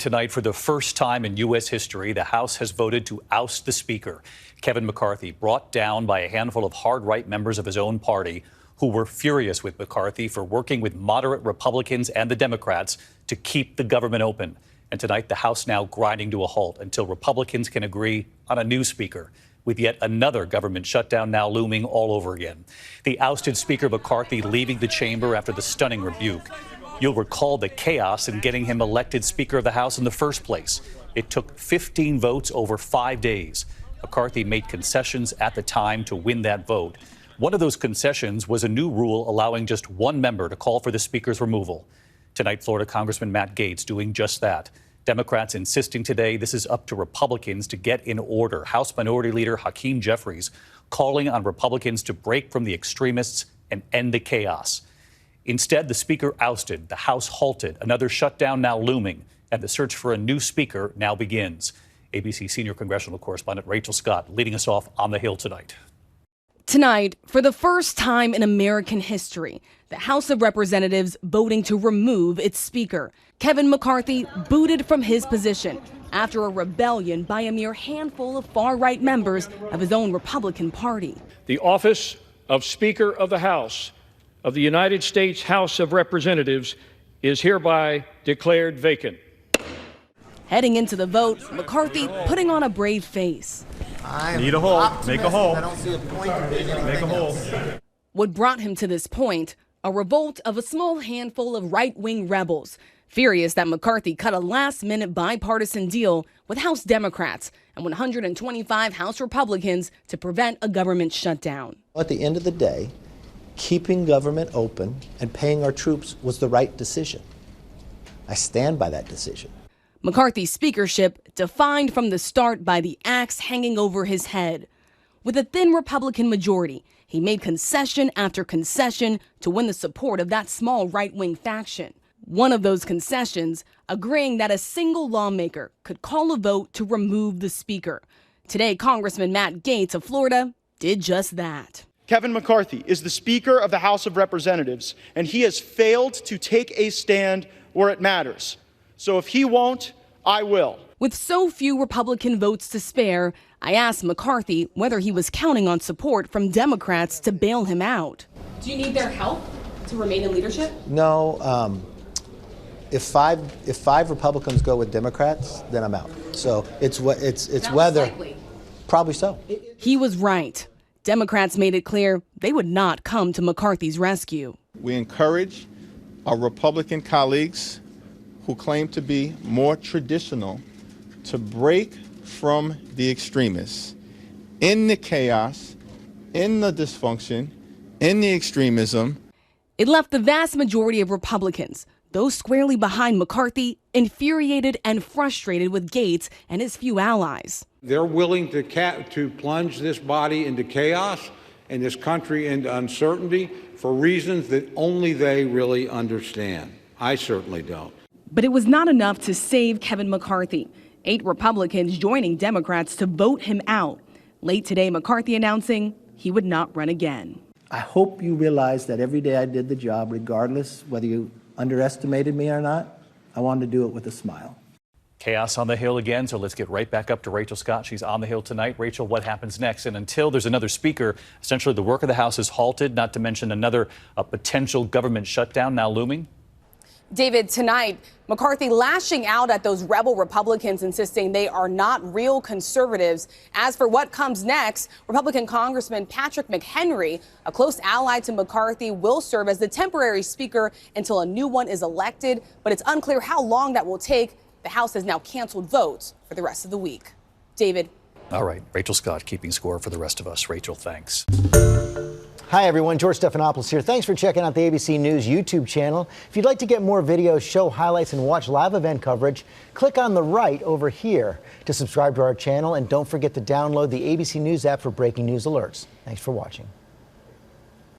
Tonight, for the first time in U.S. history, the House has voted to oust the Speaker, Kevin McCarthy, brought down by a handful of hard-right members of his own party who were furious with McCarthy for working with moderate Republicans and the Democrats to keep the government open. And tonight, the House now grinding to a halt until Republicans can agree on a new Speaker, with yet another government shutdown now looming all over again. The ousted Speaker McCarthy leaving the chamber after the stunning rebuke. You'll recall the chaos in getting him elected Speaker of the House in the first place. It took 15 votes over 5 days. McCarthy made concessions at the time to win that vote. One of those concessions was a new rule allowing just one member to call for the Speaker's removal. Tonight, Florida Congressman Matt Gaetz doing just that. Democrats insisting today this is up to Republicans to get in order. House Minority Leader Hakeem Jeffries calling on Republicans to break from the extremists and end the chaos. Instead, the Speaker ousted, the House halted, another shutdown now looming, and the search for a new Speaker now begins. ABC senior congressional correspondent Rachel Scott leading us off on the Hill tonight. Tonight, for the first time in American history, the House of Representatives voting to remove its Speaker. Kevin McCarthy booted from his position after a rebellion by a mere handful of far-right members of his own Republican Party. The office of Speaker of the House of the United States House of Representatives is hereby declared vacant. Heading into the vote, McCarthy putting on a brave face. Need a hole. Make a hole. I don't see a point in doing anything Make a hole. else. What brought him to this point? A revolt of a small handful of right-wing rebels, furious that McCarthy cut a last-minute bipartisan deal with House Democrats and 125 House Republicans to prevent a government shutdown. At the end of the day, keeping government open and paying our troops was the right decision. I stand by that decision. McCarthy's speakership defined from the start by the axe hanging over his head. With a thin Republican majority, he made concession after concession to win the support of that small right-wing faction. One of those concessions, agreeing that a single lawmaker could call a vote to remove the Speaker. Today, Congressman Matt Gaetz of Florida did just that. Kevin McCarthy is the Speaker of the House of Representatives, and he has failed to take a stand where it matters. So if he won't, I will. With so few Republican votes to spare, I asked McCarthy whether he was counting on support from Democrats to bail him out. Do you need their help to remain in leadership? No. If five Republicans go with Democrats, then I'm out. So it's whether. Likely. Probably so. He was right. Democrats made it clear they would not come to McCarthy's rescue. We encourage our Republican colleagues who claim to be more traditional to break from the extremists. In the chaos, in the dysfunction, in the extremism. It left the vast majority of Republicans, those squarely behind McCarthy, infuriated and frustrated with Gaetz and his few allies. They're willing to plunge this body into chaos and this country into uncertainty for reasons that only they really understand. I certainly don't. But it was not enough to save Kevin McCarthy. 8 Republicans joining Democrats to vote him out. Late today, McCarthy announcing he would not run again. I hope you realize that every day I did the job, regardless whether you underestimated me or not, I wanted to do it with a smile. Chaos on the Hill again, so let's get right back up to Rachel Scott. She's on the Hill tonight. Rachel, what happens next? And until there's another Speaker, essentially the work of the House is halted, not to mention another potential government shutdown now looming? David, tonight, McCarthy lashing out at those rebel Republicans, insisting they are not real conservatives. As for what comes next, Republican Congressman Patrick McHenry, a close ally to McCarthy, will serve as the temporary Speaker until a new one is elected. But it's unclear how long that will take. The House has now canceled votes for the rest of the week. David. All right. Rachel Scott keeping score for the rest of us. Rachel, thanks. Hi, everyone. George Stephanopoulos here. Thanks for checking out the ABC News YouTube channel. If you'd like to get more videos, show highlights, and watch live event coverage, click on the right over here to subscribe to our channel. And don't forget to download the ABC News app for breaking news alerts. Thanks for watching.